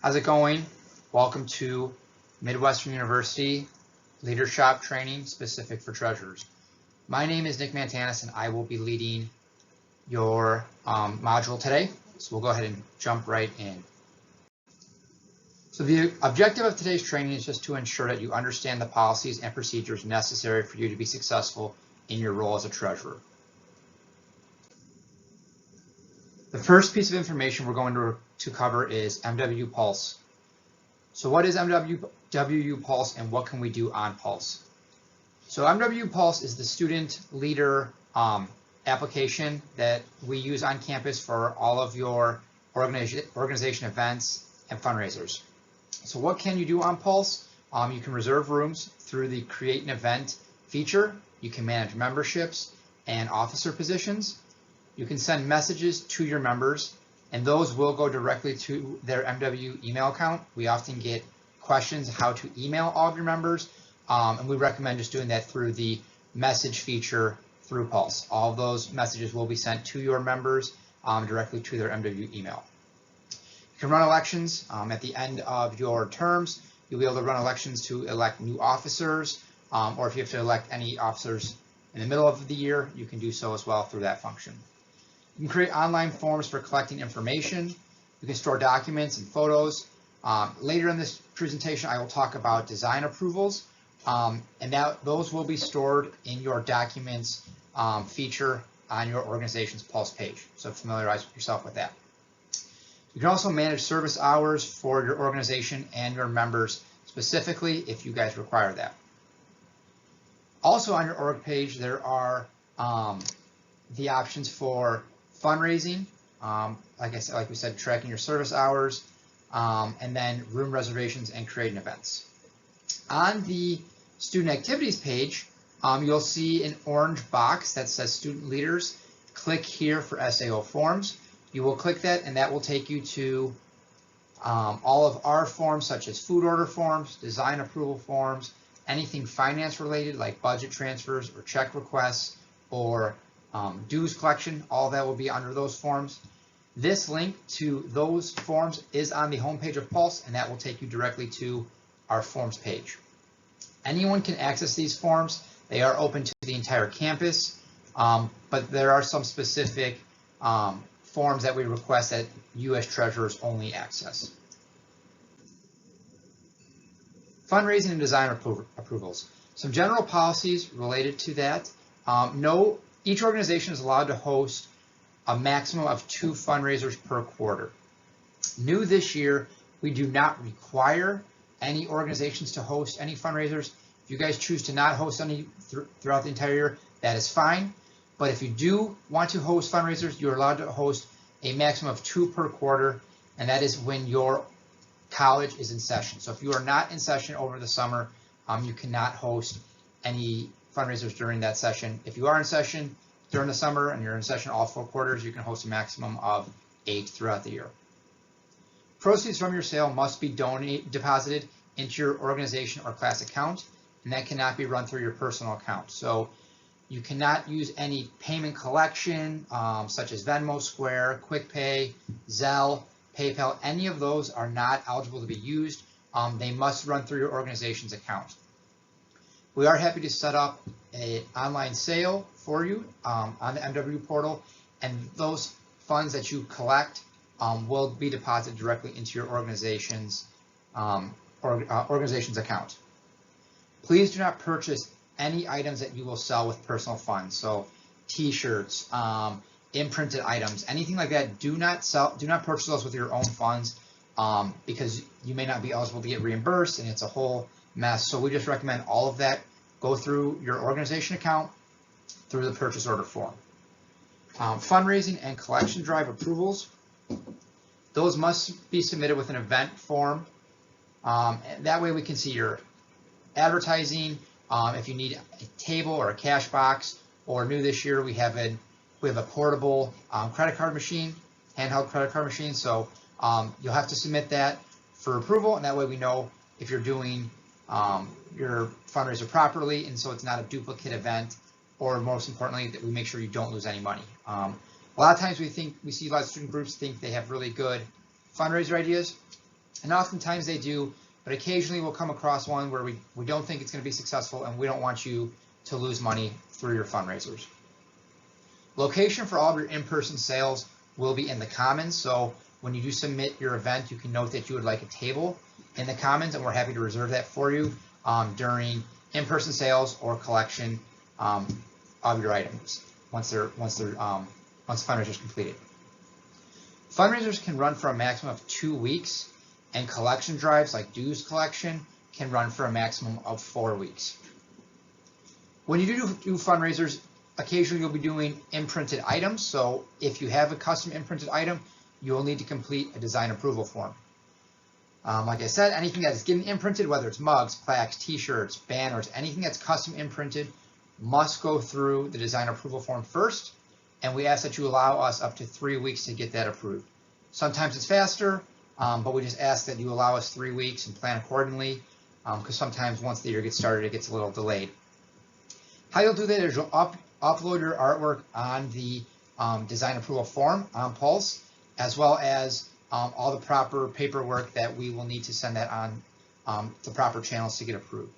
How's it going? Welcome to Midwestern University Leadership Training specific for treasurers. My name is Nick Mantanis and I will be leading your module today. So we'll go ahead and jump right in. So the objective of today's training is just to ensure that you understand the policies and procedures necessary for you to be successful in your role as a treasurer. The first piece of information we're going to cover is MW Pulse. So what is MW Pulse and what can we do on Pulse? So MW Pulse is the student leader application that we use on campus for all of your organization events and fundraisers. So what can you do on Pulse? You can reserve rooms through the Create an Event feature. You can manage memberships and officer positions. You can send messages to your members, and those will go directly to their MW email account. We often get questions how to email all of your members, and we recommend just doing that through the message feature through Pulse. All of those messages will be sent to your members directly to their MW email. You can run elections at the end of your terms. You'll be able to run elections to elect new officers, or if you have to elect any officers in the middle of the year, you can do so as well through that function. You can create online forms for collecting information. You can store documents and photos. Later in this presentation, I will talk about design approvals, and those will be stored in your documents feature on your organization's Pulse page. So familiarize yourself with that. You can also manage service hours for your organization and your members specifically if you guys require that. Also on your org page, there are the options for fundraising, like we said, tracking your service hours, and then room reservations and creating events. On the student activities page, you'll see an orange box that says student leaders. Click here for SAO forms. You will click that and that will take you to all of our forms such as food order forms, design approval forms, anything finance related like budget transfers or check requests or dues collection. All that will be under those forms. This link to those forms is on the homepage of Pulse, and that will take you directly to our forms page. Anyone can access these forms. They are open to the entire campus, but there are some specific forms that we request that you as treasurers only access. Fundraising and design approvals. Some general policies related to that. Each organization is allowed to host a maximum of 2 fundraisers per quarter. New this year, we do not require any organizations to host any fundraisers. If you guys choose to not host any throughout the entire year, that is fine. But if you do want to host fundraisers, you're allowed to host a maximum of 2 per quarter, and that is when your college is in session. So if you are not in session over the summer, you cannot host any fundraisers during that session. If you are in session during the summer and you're in session all 4 quarters, you can host a maximum of 8 throughout the year. Proceeds from your sale must be deposited into your organization or class account, and that cannot be run through your personal account. So you cannot use any payment collection such as Venmo, Square, QuickPay, Zelle, PayPal. Any of those are not eligible to be used. They must run through your organization's account. We are happy to set up an online sale for you on the MW portal, and those funds that you collect will be deposited directly into your organization's account. Please do not purchase any items that you will sell with personal funds. So T-shirts, imprinted items, anything like that. Do not purchase those with your own funds because you may not be eligible to get reimbursed, and it's a whole mess. So we just recommend all of that go through your organization account through the purchase order form. Fundraising and collection drive approvals. Those must be submitted with an event form. That way we can see your advertising. If you need a table or a cash box, or new this year, we have a portable credit card machine, handheld credit card machine. So you'll have to submit that for approval, and that way we know if you're doing your fundraiser properly, and so it's not a duplicate event, or most importantly, that we make sure you don't lose any money. A lot of times we see a lot of student groups think they have really good fundraiser ideas, And oftentimes they do, but occasionally we'll come across one where we don't think it's going to be successful, and we don't want you to lose money through your fundraisers. Location for all of your in-person sales will be in the Commons. So when you do submit your event, you can note that you would like a table in the Commons, and we're happy to reserve that for you during in-person sales or collection of your items once the fundraiser is completed. Fundraisers can run for a maximum of 2 weeks, and collection drives like dues collection can run for a maximum of 4 weeks. When you do fundraisers, occasionally you'll be doing imprinted items. So if you have a custom imprinted item, you will need to complete a design approval form. Like I said, anything that is getting imprinted, whether it's mugs, plaques, t-shirts, banners, anything that's custom imprinted must go through the design approval form first. And we ask that you allow us up to 3 weeks to get that approved. Sometimes it's faster, but we just ask that you allow us 3 weeks and plan accordingly, because sometimes once the year gets started, it gets a little delayed. How you'll do that is you'll upload your artwork on the design approval form on Pulse, as well as all the proper paperwork that we will need to send that on the proper channels to get approved.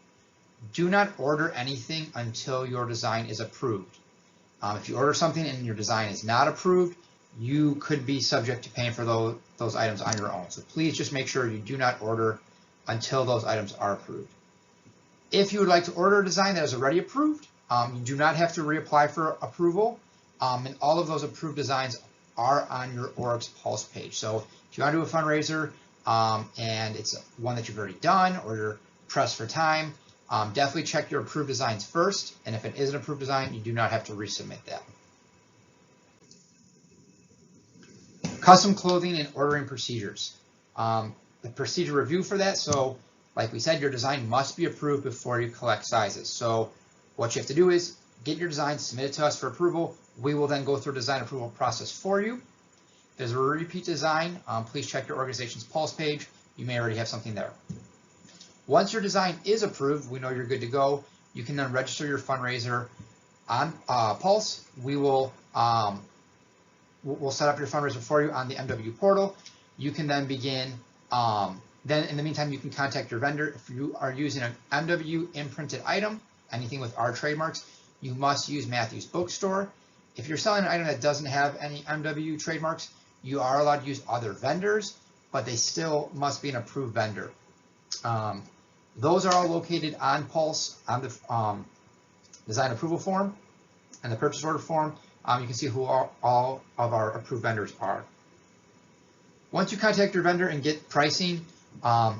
Do not order anything until your design is approved. If you order something and your design is not approved, you could be subject to paying for those items on your own. So please just make sure you do not order until those items are approved. If you would like to order a design that is already approved, you do not have to reapply for approval, and all of those approved designs are on your Oryx Pulse page. So if you want to do a fundraiser and it's one that you've already done or you're pressed for time, definitely check your approved designs first, and if it is an approved design, you do not have to resubmit that. Custom clothing and ordering procedures. The procedure review for that, so like we said, your design must be approved before you collect sizes. So what you have to do is get your design, submit it to us for approval. We will then go through a design approval process for you. If there's a repeat design, please check your organization's Pulse page. You may already have something there. Once your design is approved, we know you're good to go. You can then register your fundraiser on Pulse. We'll set up your fundraiser for you on the MW portal. You can then begin. Then in the meantime, you can contact your vendor. If you are using an MW imprinted item, anything with our trademarks, you must use Matthew's Bookstore. If you're selling an item that doesn't have any MW trademarks, you are allowed to use other vendors, but they still must be an approved vendor. Those are all located on Pulse on the design approval form and the purchase order form. You can see who all of our approved vendors are. Once you contact your vendor and get pricing,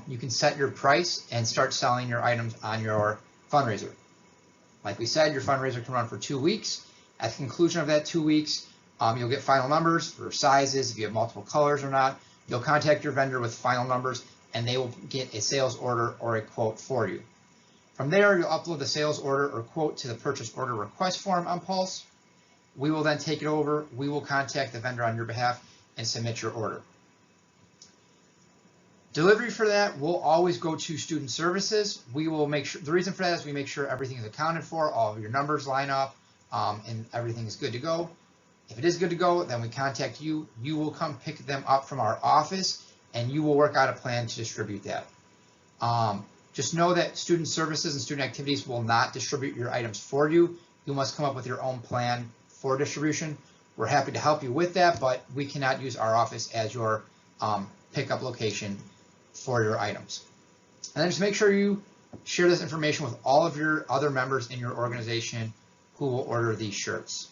you can set your price and start selling your items on your fundraiser. Like we said, your fundraiser can run for 2 weeks. At the conclusion of that 2 weeks, you'll get final numbers for sizes, if you have multiple colors or not. You'll contact your vendor with final numbers, and they will get a sales order or a quote for you. From there, you'll upload the sales order or quote to the purchase order request form on Pulse. We will then take it over. We will contact the vendor on your behalf and submit your order. Delivery for that will always go to student services. We will make sure, the reason for that is we make sure everything is accounted for, all of your numbers line up, and everything is good to go. If it is good to go, then we contact you. You will come pick them up from our office, and you will work out a plan to distribute that. Just know that student services and student activities will not distribute your items for you. You must come up with your own plan for distribution. We're happy to help you with that, but we cannot use our office as your pickup location for your items. And then just make sure you share this information with all of your other members in your organization who will order these shirts.